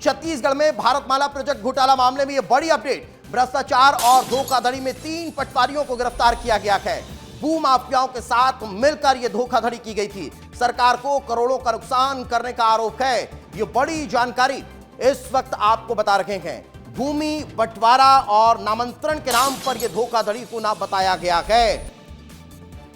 छत्तीसगढ़ में भारतमाला प्रोजेक्ट घोटाला मामले में यह बड़ी अपडेट। भ्रष्टाचार और धोखाधड़ी में 3 पटवारियों को गिरफ्तार किया गया है। भूमाफियाओं के साथ मिलकर यह धोखाधड़ी की गई थी। सरकार को करोड़ों का नुकसान करने का आरोप है। यह बड़ी जानकारी इस वक्त आपको बता रहे हैं। भूमि बंटवारा और नामांतरण के नाम पर यह धोखाधड़ी को ना बताया गया है।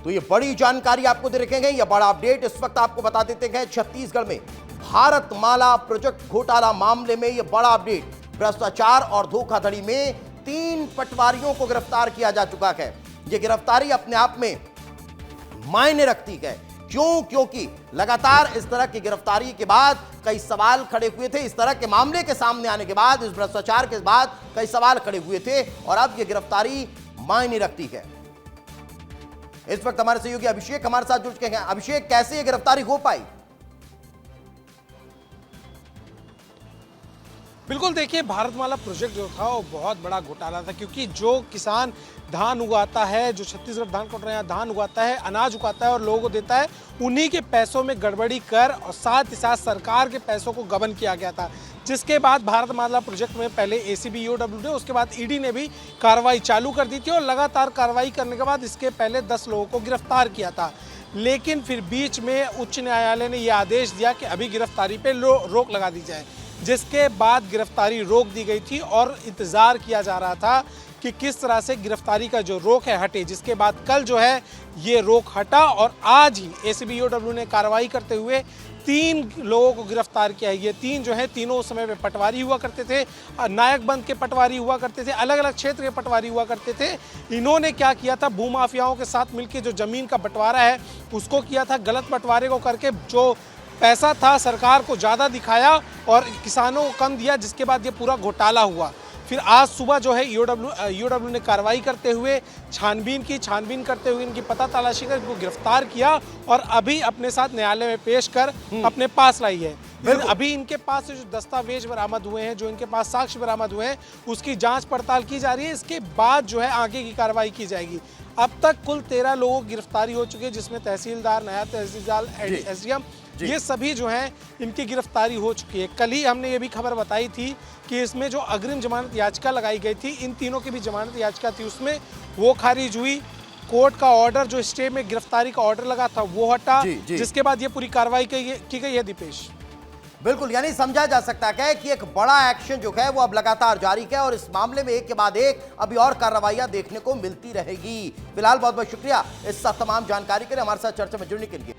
तो यह बड़ी जानकारी आपको दे रखेंगे। यह बड़ा अपडेट इस वक्त आपको बता देते हैं। छत्तीसगढ़ में भारतमाला प्रोजेक्ट घोटाला मामले में यह बड़ा अपडेट। भ्रष्टाचार और धोखाधड़ी में 3 पटवारियों को गिरफ्तार किया जा चुका है। यह गिरफ्तारी अपने आप में मायने रखती है। क्यों? क्योंकि लगातार इस तरह की गिरफ्तारी के बाद कई सवाल खड़े हुए थे। इस तरह के मामले के सामने आने के बाद, इस भ्रष्टाचार के बाद कई सवाल खड़े हुए थे और अब यह गिरफ्तारी मायने रखती है। इस वक्त हमारे सहयोगी अभिषेक हमारे साथ जुड़ चुके हैं। अभिषेक, कैसे यह गिरफ्तारी हो पाई? बिल्कुल, देखिए, भारतमाला प्रोजेक्ट जो था वो बहुत बड़ा घोटाला था, क्योंकि जो किसान धान उगाता है, जो छत्तीसगढ़ धान कट रहे हैं, धान उगाता है, अनाज उगाता है और लोगों को देता है, उन्हीं के पैसों में गड़बड़ी कर और साथ ही साथ सरकार के पैसों को गबन किया गया था। जिसके बाद भारतमाला प्रोजेक्ट में पहले एसीबी ईओडब्ल्यू ने, उसके बाद ईडी ने भी कार्रवाई चालू कर दी थी और लगातार कार्रवाई करने के बाद इसके पहले 10 लोगों को गिरफ्तार किया था। लेकिन फिर बीच में उच्च न्यायालय ने यह आदेश दिया कि अभी गिरफ्तारी पे रोक लगा दी जाए, जिसके बाद गिरफ्तारी रोक दी गई थी और इंतजार किया जा रहा था कि किस तरह से गिरफ्तारी का जो रोक है हटे। जिसके बाद कल जो है ये रोक हटा और आज ही एसीबी ईओडब्ल्यू ने कार्रवाई करते हुए 3 लोगों को गिरफ्तार किया है। ये 3 जो है, तीनों उस समय में पटवारी हुआ करते थे, नायकबंद के पटवारी हुआ करते थे, अलग अलग क्षेत्र के पटवारी हुआ करते थे। इन्होंने क्या किया था, भूमाफियाओं के साथ मिलकर जो जमीन का बंटवारा है उसको किया था। गलत बंटवारे को करके जो पैसा था सरकार को ज़्यादा दिखाया और किसानों को कम दिया, जिसके बाद ये पूरा घोटाला हुआ। फिर आज सुबह जो है ईओडब्ल्यू ने कार्रवाई करते हुए छानबीन करते हुए इनकी पता तलाशी कर इनको गिरफ्तार किया और अभी अपने साथ न्यायालय में पेश कर अपने पास लाई है। अभी इनके पास से जो दस्तावेज बरामद हुए हैं, जो इनके पास साक्ष्य बरामद हुए हैं, उसकी जांच पड़ताल की जा रही है। इसके बाद जो है आगे की कार्रवाई की जाएगी। अब तक कुल 13 लोगों की गिरफ्तारी हो चुकी है, जिसमें तहसीलदार, नायब तहसीलदार, एसडीएम, ये सभी जो हैं इनकी गिरफ्तारी हो चुकी है। कल ही हमने ये भी खबर बताई थी कि इसमें जो अग्रिम जमानत याचिका लगाई गई थी, इन तीनों की भी जमानत याचिका थी, उसमें वो खारिज हुई। कोर्ट का ऑर्डर, जो स्टे में गिरफ्तारी का ऑर्डर लगा था, वो हटा। जिसके बाद ये पूरी कार्रवाई की गई है। दीपेश, बिल्कुल, यानी समझा जा सकता है कि एक बड़ा एक्शन जो है वो अब लगातार जारी है और इस मामले में एक के बाद एक अभी और कार्रवाइयां देखने को मिलती रहेगी। फिलहाल बहुत बहुत शुक्रिया इस तमाम जानकारी के लिए हमारे साथ चर्चा में जुड़ने के लिए।